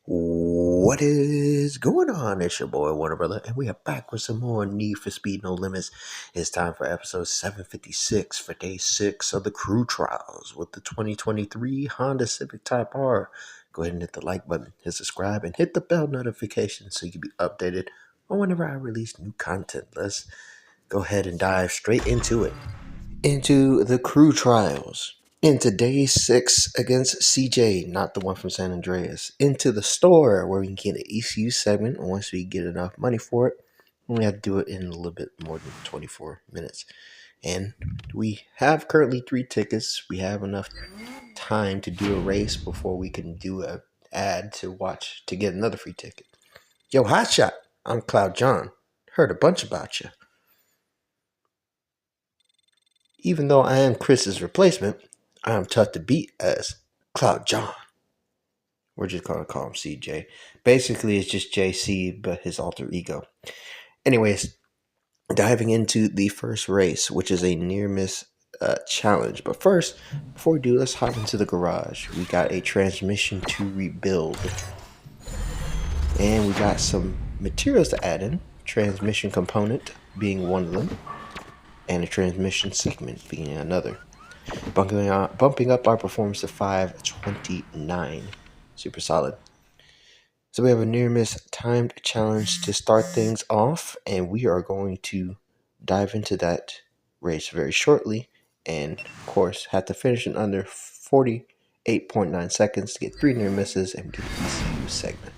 What is going on? It's your boy Warner Brother, and we are back with some more Need for Speed No Limits. It's time for episode 756 for day 6 of the crew trials with the 2023 Honda Civic Type R. Go ahead and hit the like button, hit subscribe, and hit the bell notification so you can be updated on whenever I release new content. Let's go ahead and dive straight into it. Into the crew trials. Into day 6 against CJ, not the one from San Andreas. Into the store where we can get an ECU segment once we get enough money for it. We have to do it in a little bit more than 24 minutes. And we have currently 3 tickets. We have enough time to do a race before we can do an ad to watch to get another free ticket. Yo, hotshot, I'm Cloud John. Heard a bunch about you. Even though I am Chris's replacement, I am tough to beat as Cloud John. We're just going to call him CJ. Basically, it's just JC, but his alter ego. Anyways, diving into the first race, which is a near-miss challenge. But first, before we do, let's hop into the garage. We got a transmission to rebuild. And we got some materials to add in. Transmission component being one of them. And a transmission segment being another. Bumping up our performance to 529. Super solid. So we have a near-miss timed challenge to start things off, and we are going to dive into that race very shortly. And of course, have to finish in under 48.9 seconds to get 3 near misses and do the ECU segment.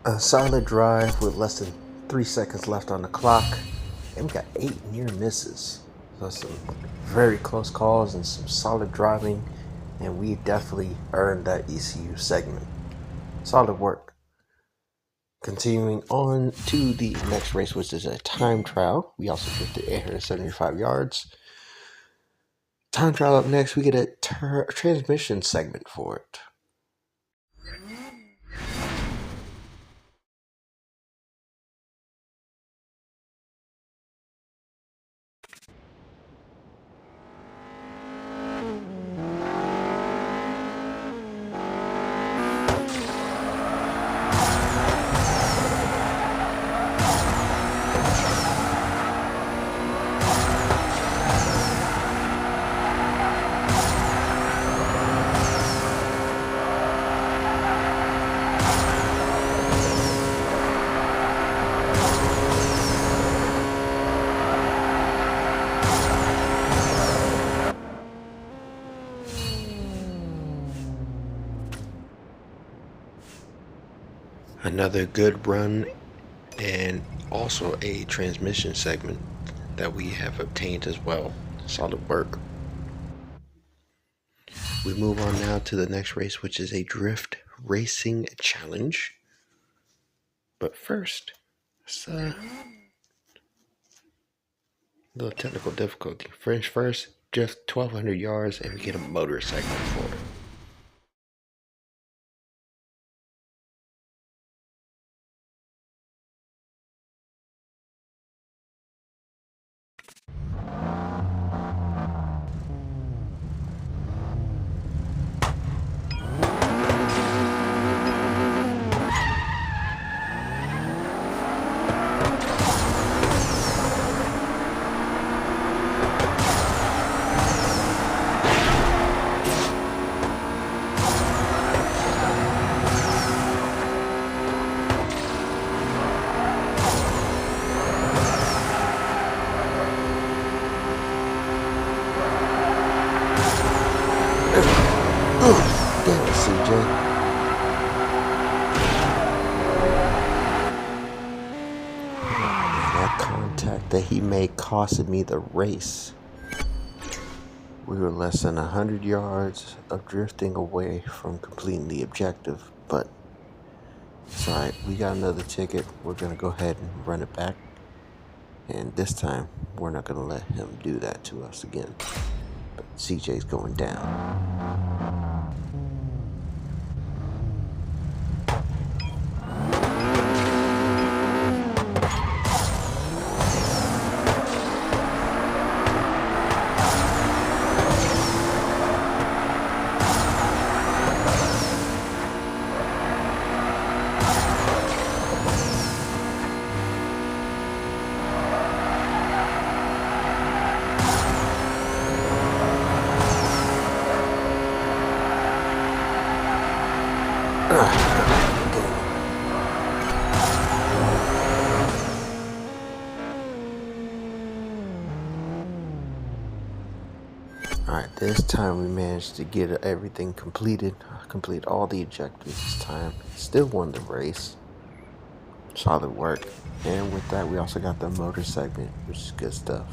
A solid drive with less than 3 seconds left on the clock, and we got 8 near misses. So some very close calls and some solid driving, and we definitely earned that ECU segment. Solid work. Continuing on to the next race, which is a time trial. We also drifted 875 yards. Time trial up next, we get a transmission segment for it. Another good run and also a transmission segment that we have obtained as well. Solid work. We move on now to the next race, which is a drift racing challenge. But first, it's a little technical difficulty. French first, drift 1,200 yards, and we get a motor segment for it. that he made costed me the race. We were less than 100 yards of drifting away from completing the objective, but it's alright. We got another ticket. We're going to go ahead and run it back. And this time, we're not going to let him do that to us again. But CJ's going down. Alright, this time we managed to get everything completed. Complete all the objectives this time. Still won the race. Solid work. And with that, we also got the motor segment, which is good stuff.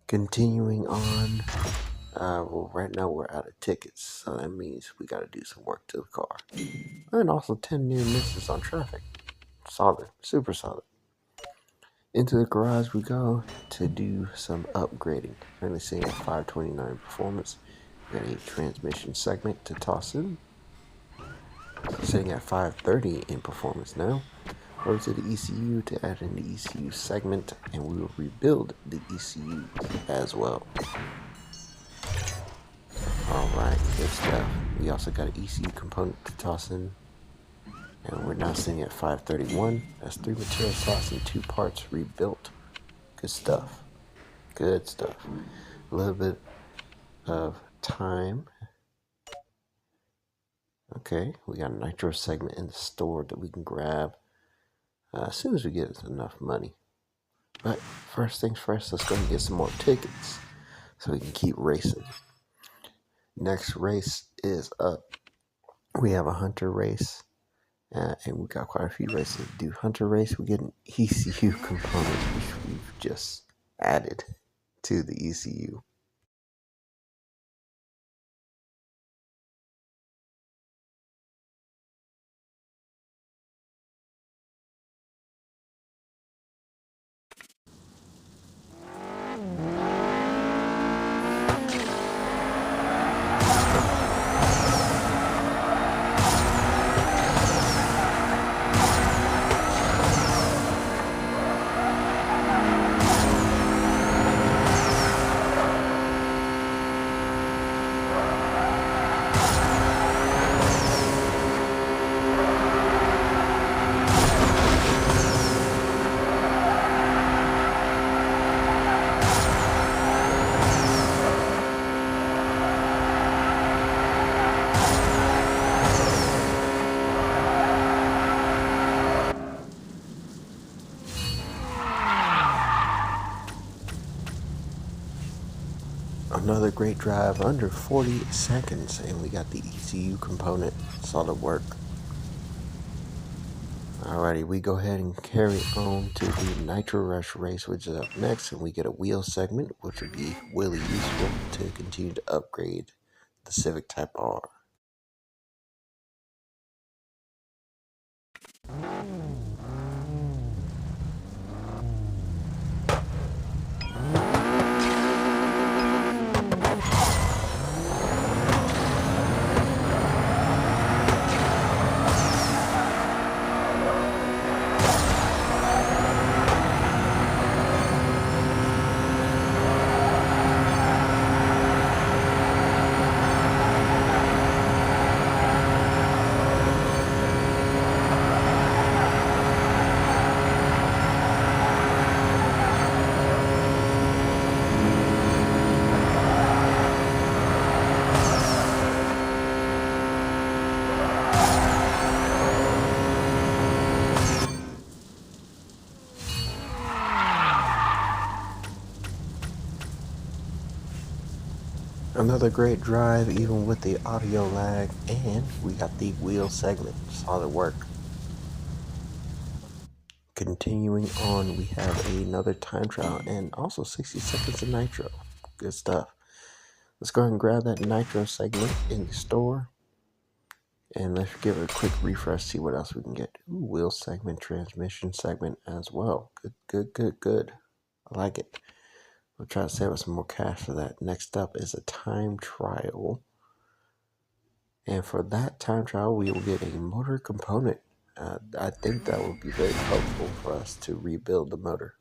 Continuing on. Well, right now we're out of tickets, so that means we got to do some work to the car. And also 10 near misses on traffic. Solid. Super solid. Into the garage we go to do some upgrading. Currently sitting at 529 performance. We got a transmission segment to toss in. Sitting at 530 in performance now. Over to the ECU to add in the ECU segment, and we will rebuild the ECU as well. Alright, good stuff. We also got an ECU component to toss in. And we're now sitting at 531. That's 3 material slots and 2 parts rebuilt. Good stuff. Good stuff. A little bit of time. Okay, we got a nitro segment in the store that we can grab as soon as we get enough money. But first things first, let's go and get some more tickets so we can keep racing. Next race is up. We have a hunter race. And we got quite a few races to do. Hunter race, we get an ECU component, which we've just added to the ECU. Another great drive under 40 seconds, and we got the ECU component. Solid work. Alrighty, we go ahead and carry on to the Nitro Rush race, which is up next, and we get a wheel segment, which would be really useful to continue to upgrade the Civic Type R. Another great drive, even with the audio lag, and we got the wheel segment. Solid work. Continuing on, we have another time trial and also 60 seconds of nitro. Good stuff. Let's go ahead and grab that nitro segment in the store. And let's give it a quick refresh, see what else we can get. Ooh, wheel segment, transmission segment as well. Good. I like it. We'll try to save us some more cash for that. Next up is a time trial. And for that time trial, we will get a motor component. I think that would be very helpful for us to rebuild the motor.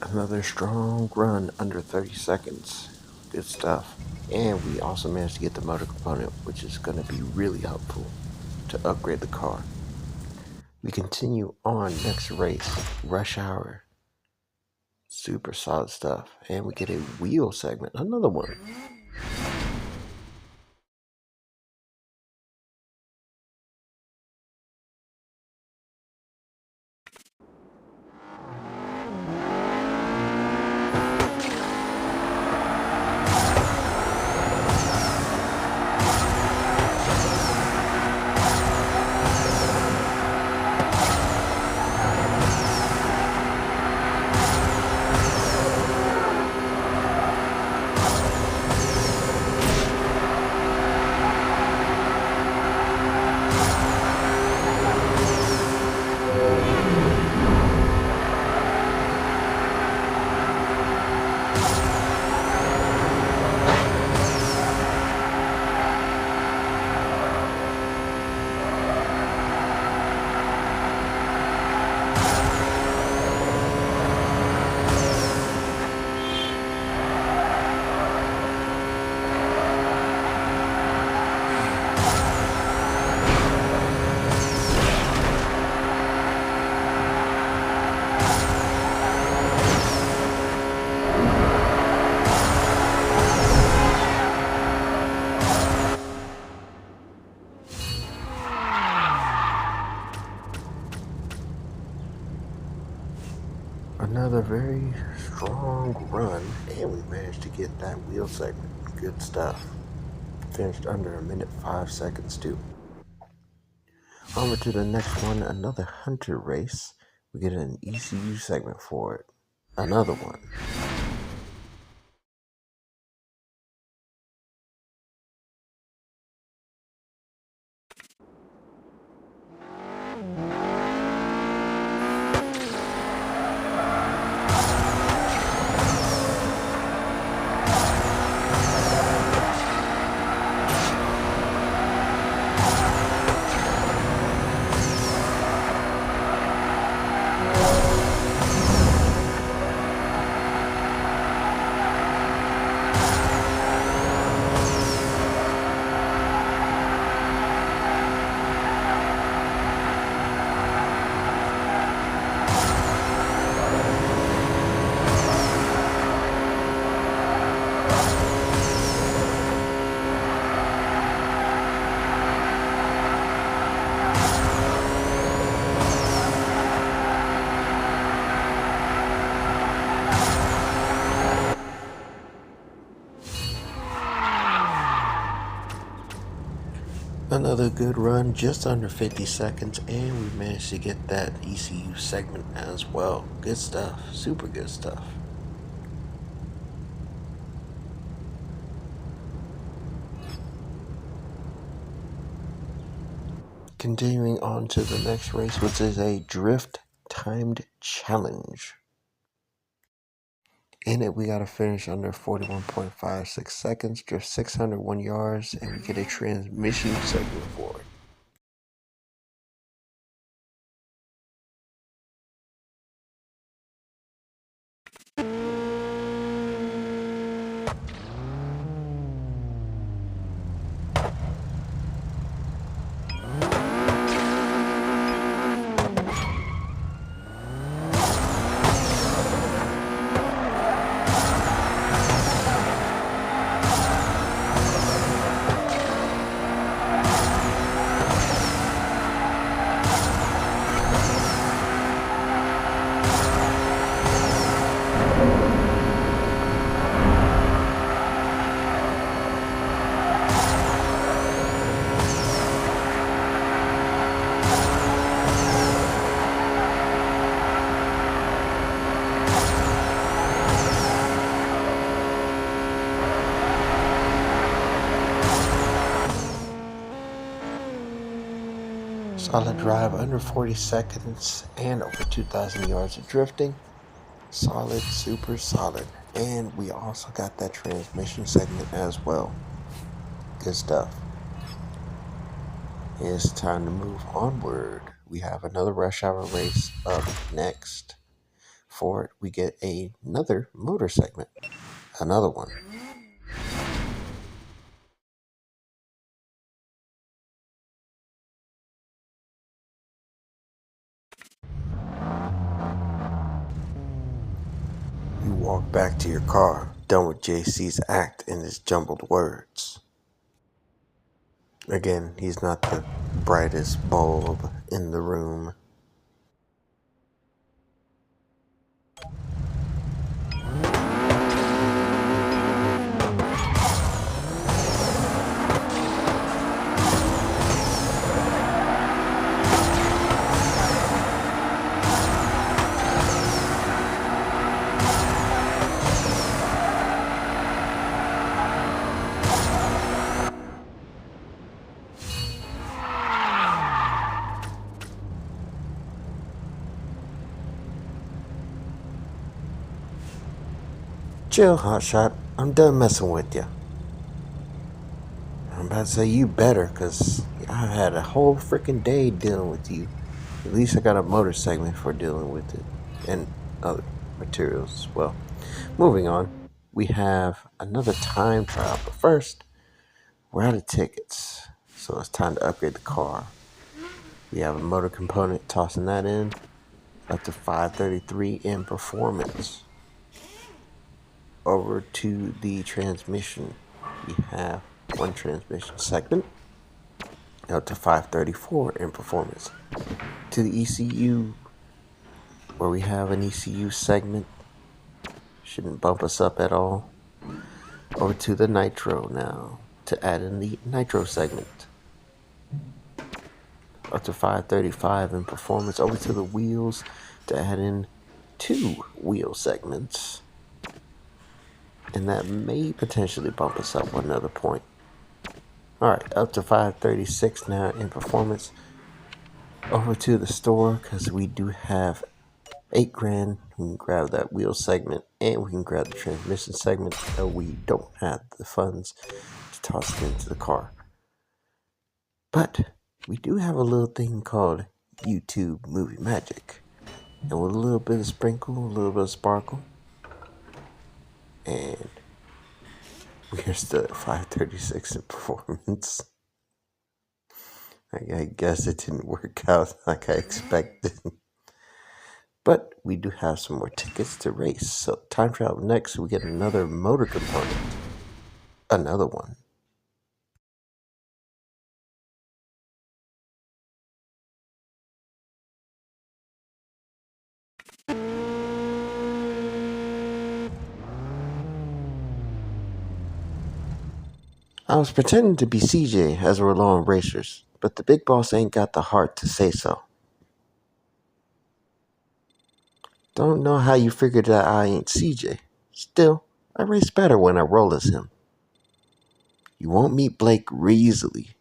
Another strong run under 30 seconds. Good stuff. And we also managed to get the motor component, which is going to be really helpful to upgrade the car. We continue on next race, rush hour. Super solid stuff. And we get a wheel segment, another one. Another very strong run, and we managed to get that wheel segment. Good stuff. Finished under 1:05 too. Over to the next one, another Hunter race. We get an ECU segment for it. Another one. Another good run, just under 50 seconds, and we managed to get that ECU segment as well. Good stuff, super good stuff. Continuing on to the next race, which is a drift timed challenge. In it, we got to finish under 41.56 seconds, drift 601 yards, and we get a transmission segment for it. Solid drive under 40 seconds and over 2,000 yards of drifting. Solid, super solid. And we also got that transmission segment as well. Good stuff. It's time to move onward. We have another rush hour race up next. For it, we get another motor segment. Another one. You walk back to your car, done with JC's act and his jumbled words. Again, he's not the brightest bulb in the room. Chill, hotshot. I'm done messing with you. I'm about to say you better, because I had a whole freaking day dealing with you. At least I got a motor segment for dealing with it. And other materials as well. Moving on. We have another time trial. But first, we're out of tickets. So it's time to upgrade the car. We have a motor component, tossing that in. Up to 533 in performance. Over to the transmission, we have one transmission segment, up to 534 in performance. To the ECU, where we have an ECU segment, shouldn't bump us up at all. Over to the nitro now, to add in the nitro segment, up to 535 in performance. Over to the wheels, to add in 2 wheel segments. And that may potentially bump us up another point. Alright, up to 536 now in performance. Over to the store, because we do have $8,000. We can grab that wheel segment and we can grab the transmission segment, though we don't have the funds to toss it into the car. But we do have a little thing called YouTube Movie Magic. And with a little bit of sprinkle, a little bit of sparkle, and we're still at 536 in performance. I guess it didn't work out like I expected. But we do have some more tickets to race. So time travel next, we get another motor component. Another one. I was pretending to be CJ as we're long racers, but the big boss ain't got the heart to say so. Don't know how you figured that I ain't CJ. Still, I race better when I roll as him. You won't meet Blake easily.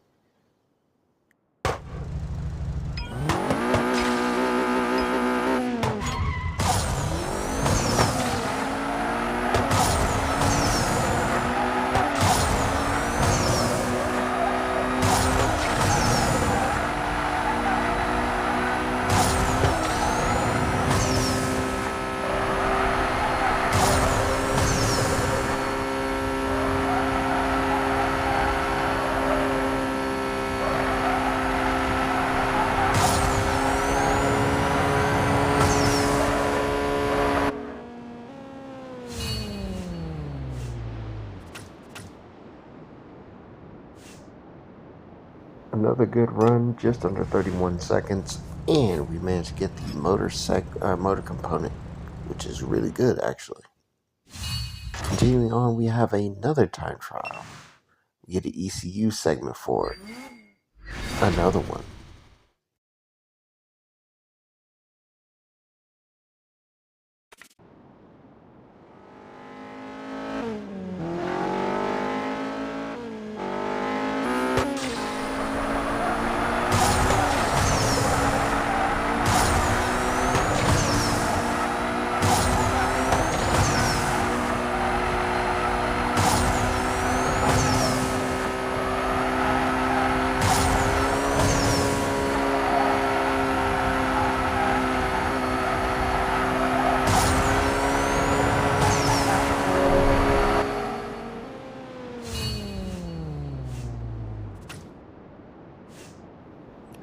another good run, just under 31 seconds, and we managed to get the motor component, which is really good actually. Continuing on, we have another time trial. We get the ECU segment for it. Another one.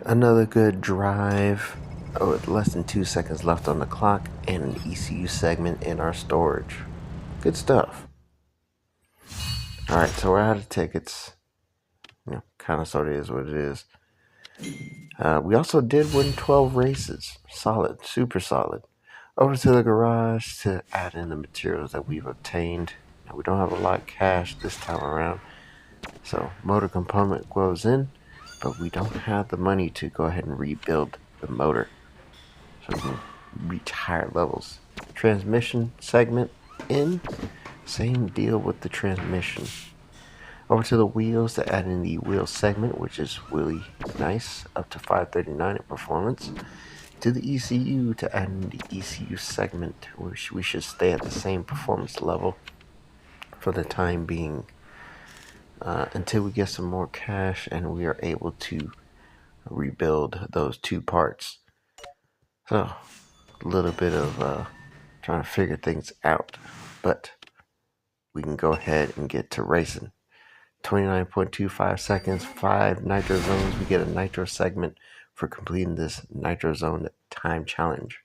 Another good drive. With less than 2 seconds left on the clock, and an ECU segment in our storage. Good stuff. Alright, so we're out of tickets. Kind of sort of is what it is. We also did win 12 races. Solid, super solid. Over to the garage to add in the materials that we've obtained. Now, we don't have a lot of cash this time around, so motor component goes in, but we don't have the money to go ahead and rebuild the motor so we can reach higher levels. Transmission segment in, same deal with the transmission. Over to the wheels to add in the wheel segment, which is really nice, up to 539 in performance. To the ECU to add in the ECU segment, which we should stay at the same performance level for the time being, until we get some more cash and we are able to rebuild those two parts. So, a little bit of trying to figure things out, but we can go ahead and get to racing. 29.25 seconds, 5 nitro zones. We get a nitro segment for completing this nitro zone time challenge.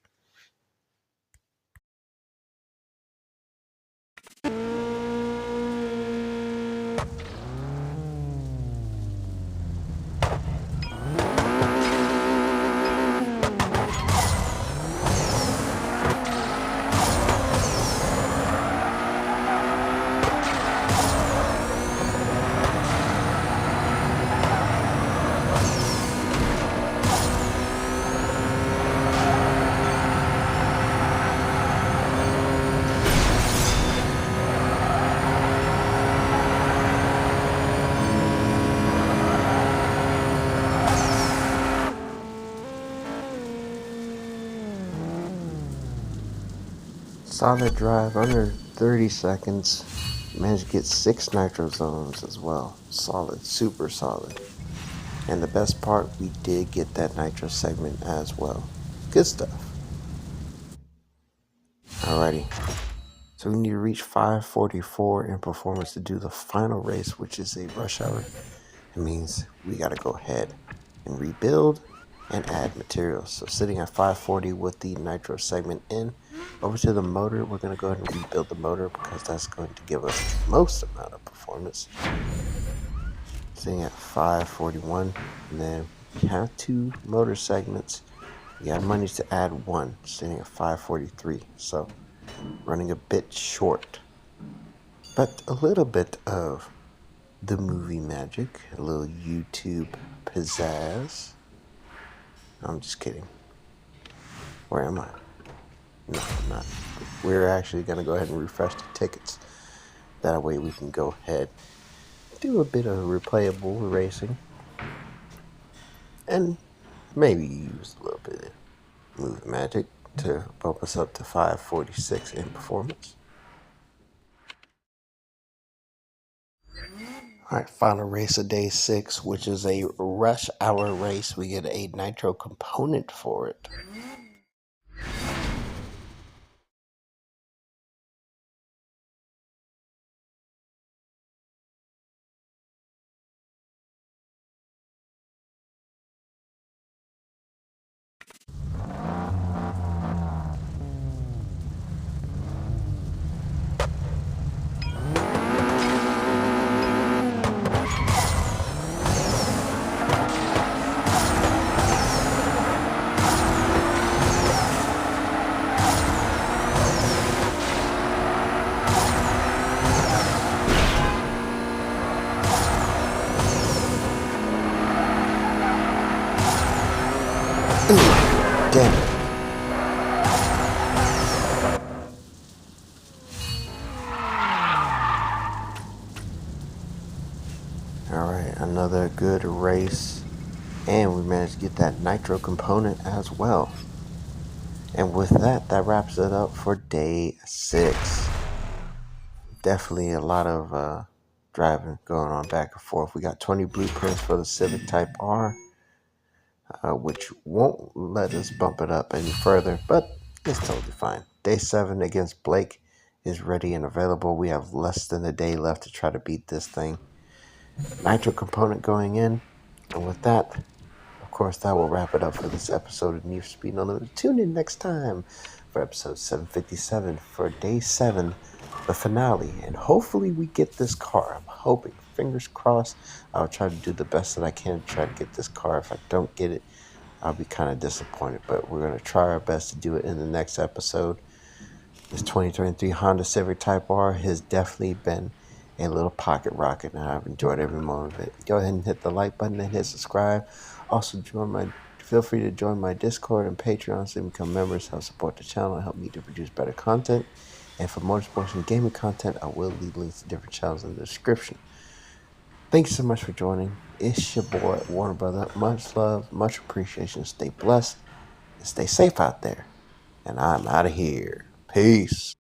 Solid drive, under 30 seconds. Managed to get 6 nitro zones as well. Solid, super solid. And the best part, we did get that nitro segment as well. Good stuff. Alrighty. So we need to reach 544 in performance to do the final race, which is a rush hour. It means we gotta go ahead and rebuild and add materials. So sitting at 540 with the nitro segment in. Over to the motor, we're going to go ahead and rebuild the motor because that's going to give us the most amount of performance. Sitting at 541, and then we have 2 motor segments. We have money to add 1, sitting at 543, so running a bit short. But a little bit of the movie magic, a little YouTube pizzazz. I'm just kidding. Where am I? No, I'm not. We're actually going to go ahead and refresh the tickets. That way we can go ahead and do a bit of replayable racing. And maybe use a little bit of movie magic to bump us up to 546 in performance. Alright, final race of day 6, which is a rush hour race. We get a nitro component for it. Alright, another good race. And we managed to get that nitro component as well. And with that, that wraps it up for day 6. Definitely a lot of driving going on back and forth. We got 20 blueprints for the Civic Type R, which won't let us bump it up any further, but it's totally fine. Day 7 against Blake is ready and available. We have less than a day left to try to beat this thing. Nitro component going in. And with that, of course, that will wrap it up for this episode of Need for Speed No Limits. Tune in next time for episode 757 for day 7, the finale. And hopefully we get this car. I'm hoping. Fingers crossed. I'll try to do the best that I can to try to get this car. If I don't get it, I'll be kind of disappointed. But we're going to try our best to do it in the next episode. This 2023 Honda Civic Type R has definitely been a little pocket rocket, and I've enjoyed every moment of it. Go ahead and hit the like button and hit subscribe. Also, feel free to join my Discord and Patreon so you become members, help support the channel, and help me to produce better content. And for motorsports and gaming content, I will leave links to different channels in the description. Thanks so much for joining. It's your boy, Warner Brother. Much love, much appreciation. Stay blessed and stay safe out there. And I'm out of here. Peace.